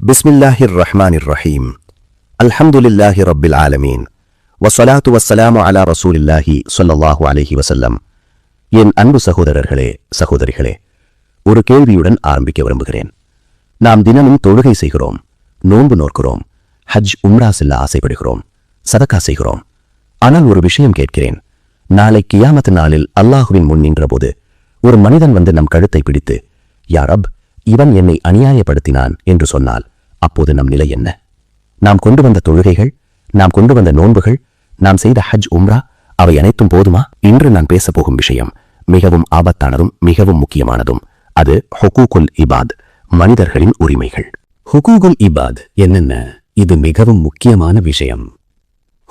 பிஸ்மில்லாஹிர் ரஹ்மானிர் ரஹீம். அல்ஹம்துலில்லாஹி ரப்பில் ஆலமீன். வஸ்ஸலாத்து வஸ்ஸலாமு அலா ரசூலில்லாஹி ஸல்லல்லாஹு அலைஹி வஸல்லம். என் அன்பு சகோதரர்களே, சகோதரிகளே, ஒரு கேள்வியுடன் ஆரம்பிக்க விரும்புகிறேன். நாம் தினமும் தொழுகை செய்கிறோம், நோன்பு நோக்கிறோம், ஹஜ் உம்ரா செல்ல ஆசைப்படுகிறோம், சதக்கா செய்கிறோம். ஆனால் ஒரு விஷயம் கேட்கிறேன். நாளை கியாமத் நாளில் அல்லாஹுவின் முன் நின்றபோது ஒரு மனிதன் வந்து நம் கழுத்தை பிடித்து, யா ரப், இவன் என்னை அநியாயப்படுத்தினான் என்று சொன்னால் அப்போது நம் நிலை என்ன? நாம் கொண்டு வந்த தொழுகைகள், நாம் கொண்டு வந்த நோன்புகள், நாம் செய்த ஹஜ் உம்ரா, அவை அனைத்தும் போதுமா? இன்று நான் பேசப்போகும் விஷயம் மிகவும் ஆபத்தானதும் மிகவும் முக்கியமானதும். அது ஹுகூகுல் இபாத், மனிதர்களின் உரிமைகள். ஹுகூகுல் இபாத் என்னென்ன? இது மிகவும் முக்கியமான விஷயம்.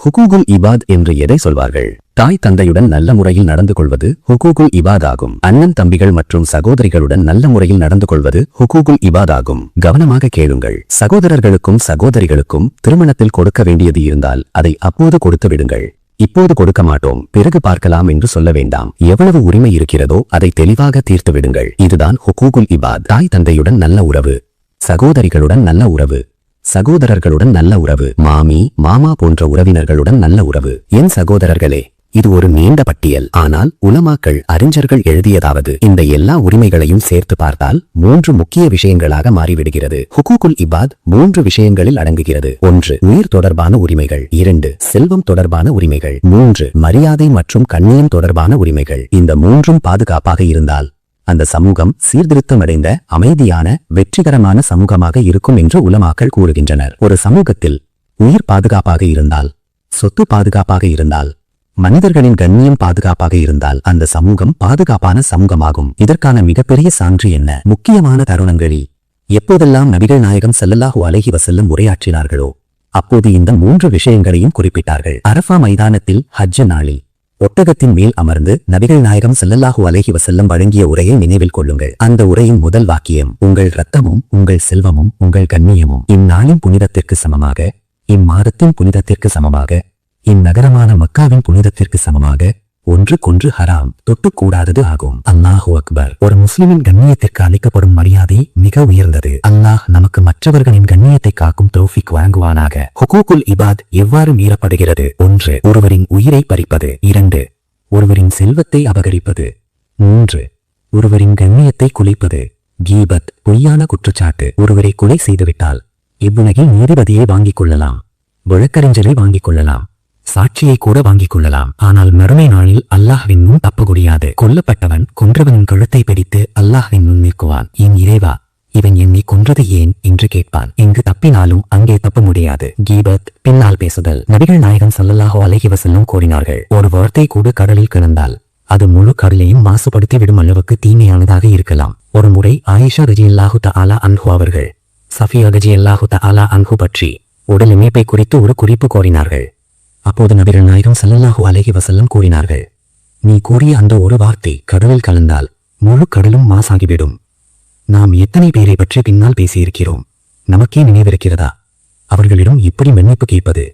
ஹுகூகுல் இபாத் என்று எதை சொல்வார்கள்? தாய் தந்தையுடன் நல்ல முறையில் நடந்து கொள்வது ஹுகூகுல் இபாத் ஆகும். அண்ணன் தம்பிகள் மற்றும் சகோதரிகளுடன் நல்ல முறையில் நடந்து கொள்வது ஹுகூகுல் இபாத் ஆகும். கவனமாக கேளுங்கள். சகோதரர்களுக்கும் சகோதரிகளுக்கும் திருமணத்தில் கொடுக்க வேண்டியது இருந்தால் அதை அப்போது கொடுத்து விடுங்கள். இப்போது கொடுக்க மாட்டோம், பிறகு பார்க்கலாம் என்று சொல்ல வேண்டாம். எவ்வளவு உரிமை இருக்கிறதோ அதை தெளிவாக தீர்த்து விடுங்கள். இதுதான் ஹுகூகுல் இபாத். தாய் தந்தையுடன் நல்ல உறவு, சகோதரிகளுடன் நல்ல உறவு, சகோதரர்களுடன் நல்ல உறவு, மாமி மாமா போன்ற உறவினர்களுடன் நல்ல உறவு. என் சகோதரர்களே, இது ஒரு நீண்ட பட்டியல். ஆனால் உலமாக்கள், அறிஞர்கள் எழுதியதாவது இந்த எல்லா உரிமைகளையும் சேர்த்து பார்த்தால் 3 முக்கிய விஷயங்களாக மாறிவிடுகிறது. ஹுகூகுல் இபாத் 3 விஷயங்களில் அடங்குகிறது. 1. உயிர் தொடர்பான உரிமைகள். 2. செல்வம் தொடர்பான உரிமைகள். 3. மரியாதை மற்றும் கண்ணியம் தொடர்பான உரிமைகள். இந்த 3ம் பாதுகாப்பாக இருந்தால் அந்த சமூகம் சீர்திருத்தமடைந்த அமைதியான வெற்றிகரமான சமூகமாக இருக்கும் என்று உலமாக்கள் கூறுகின்றனர். ஒரு சமூகத்தில் உயிர் பாதுகாப்பாக இருந்தால், சொத்து பாதுகாப்பாக இருந்தால், மனிதர்களின் கண்ணியம் பாதுகாப்பாக இருந்தால் அந்த சமூகம் பாதுகாப்பான சமூகமாகும். இதற்கான மிகப்பெரிய சான்று என்ன? முக்கியமான தருணங்களில் எப்போதெல்லாம் நபிகள் நாயகம் ஸல்லல்லாஹு அலைஹி வஸல்லம் உரையாற்றினார்களோ அப்போது இந்த 3 விஷயங்களையும் குறிப்பிட்டார்கள். அரஃபா மைதானத்தில் ஹஜ் நாளில் ஒட்டகத்தின் மேல் அமர்ந்து நபிகள் நாயகம் ஸல்லல்லாஹு அலைஹி வஸல்லம் வழங்கிய உரையை நினைவில் கொள்ளுங்கள். அந்த உரையின் முதல் வாக்கியம், உங்கள் இரத்தமும் உங்கள் செல்வமும் உங்கள் கண்ணியமும் இந்நாளின் புனிதத்திற்கு சமமாக, இம்மாதத்தின் புனிதத்திற்கு சமமாக, இந்நகரமான மக்காவின் புனிதத்திற்கு சமமாக ஒன்றுக்கொன்று ஹராம், தொட்டுக்கூடாதது ஆகும். அல்லாஹு அக்பர். ஒரு முஸ்லிமின் கண்ணியத்திற்கு அளிக்கப்படும் மரியாதை மிக உயர்ந்தது. அல்லாஹ் நமக்கு மற்றவர்களின் கண்ணியத்தை காக்கும் தௌஃபீக் வழங்குவானாக. ஹுகூகுல் இபாத் எவ்வாறு மீறப்படுகிறது? 1. ஒருவரின் உயிரை பறிப்பது. 2. ஒருவரின் செல்வத்தை அபகரிப்பது. 3. ஒருவரின் கண்ணியத்தை குலைப்பது. கீபத், பொய்யான குற்றச்சாட்டு. ஒருவரை கொலை செய்துவிட்டால் இவ்வுலகில் நீதிபதியை வாங்கிக் கொள்ளலாம், வழக்கறிஞரை வாங்கிக் கொள்ளலாம், சாட்சியை கூட வாங்கிக் கொள்ளலாம். ஆனால் மறுமை நாளில் அல்லாஹ்வின் முன் தப்ப முடியாது. கொல்லப்பட்டவன் கொன்றவனின் கழுத்தை பிடித்து அல்லாஹ்வின் முன் நிற்குவான். என் இறைவா, இவன் என்னை கொன்றது ஏன் என்று கேட்பான். இங்கு தப்பினாலும் அங்கே தப்ப முடியாது. கீபத், பின்னால் பேசுதல். நபிகள் நாயகம் ஸல்லல்லாஹு அலைஹி வஸல்லம் கூறினார்கள், ஒரு வார்த்தை கூட கடலில் கிடந்தால் அது முழு கடலையும் மாசுபடுத்தி விடும் அளவுக்கு தீமையானதாக இருக்கலாம். ஒரு முறை ஆயிஷா ரலியல்லாஹு தஆலா அன்ஹு அவர்கள் சஃபியா ரலியல்லாஹு தஆலா அன்ஹு பற்றி உடல் இமைப்பை குறித்து ஒரு குறிப்பு கோரினார்கள். அப்போது நபிகள் நாயகம் ஸல்லல்லாஹு அலைஹி வஸல்லம் கூறினார்கள், நீ கூறிய அந்த ஒரு வார்த்தை கடலில் கலந்தால் முழு கடலும் மாசாகிவிடும். நாம் எத்தனை பேரை பற்றி பின்னால் பேசியிருக்கிறோம், நமக்கே நினைவிருக்கிறதா? அவர்களிடம் இப்படி மன்னிப்பு கேட்பது?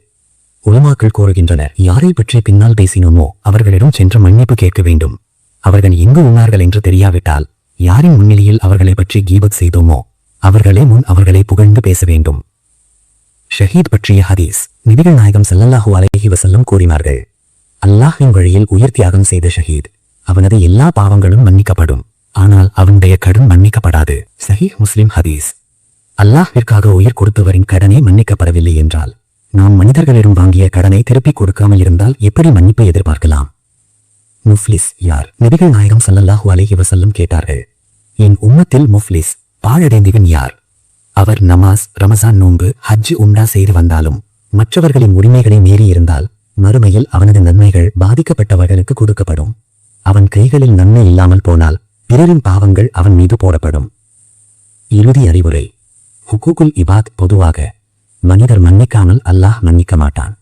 உலமாக்கள் கூறுகின்றனர், யாரை பற்றி பின்னால் பேசினோமோ அவர்களிடம் சென்று மன்னிப்பு கேட்க வேண்டும். அவர்கள் எங்கு உண்ணார்கள் என்று தெரியாவிட்டால், யாரின் முன்னிலையில் அவர்களை பற்றி கீபத் செய்தோமோ அவர்களே முன் அவர்களை புகழ்ந்து பேச வேண்டும். ஷஹீத் பற்றிய ஹதீஸ். நபிகள் நாயகம் ஸல்லல்லாஹு அலைஹி வஸல்லம் கூறினார்கள், அல்லாஹ்வின் வழியில் உயிர் தியாகம் செய்த ஷஹீத், அவனது எல்லா பாவங்களும் மன்னிக்கப்படும், ஆனால் அவனுடைய கடன் மன்னிக்கப்படாது. சஹீஹ் முஸ்லிம் ஹதீஸ். அல்லாஹ்விற்காக உயிர் கொடுத்தவரின் கடனே மன்னிக்கப்படவில்லை என்றால் நாம் மனிதர்களிடம் வாங்கிய கடனை திருப்பிக் கொடுக்காமல் இருந்தால் எப்படி மன்னிப்பை எதிர்பார்க்கலாம்? முஃப்லிஸ் யார்? நபிகள் நாயகம் ஸல்லல்லாஹு அலைஹி வஸல்லம் கேட்டார்கள், என் உம்மத்தில் முஃப்லிஸ், பாழடைந்தவன் யார்? அவர் நமாஸ், ரமசான் நோன்பு, ஹஜ் உம்ரா செய்து வந்தாலும் மற்றவர்களின் உரிமைகளை மீறி இருந்தால் மறுமையில் அவனது நன்மைகள் பாதிக்கப்பட்டவர்களுக்கு கொடுக்கப்படும். அவன் கைகளில் நன்மை இல்லாமல் போனால் பிறரின் பாவங்கள் அவன் மீது போடப்படும். இறுதி அறிவுரை. ஹுகூகுல் இபாத். பொதுவாக மனிதர் மன்னிக்காமல் அல்லாஹ் மன்னிக்க மாட்டான்.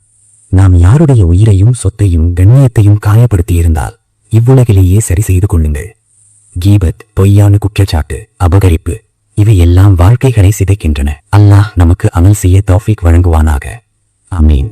நாம் யாருடைய உயிரையும் சொத்தையும் கண்ணியத்தையும் காயப்படுத்தியிருந்தால் இவ்வுலகிலேயே சரி செய்து கொள்ளுங்கள். கீபத், பொய்யான குற்றச்சாட்டு, அபகரிப்பு, இவை எல்லாம் வாழ்க்கைகளை சிதைக்கின்றன. அல்லாஹ் நமக்கு அமல் செய்ய தௌஃபீக் வழங்குவானாக. ஆமீன்.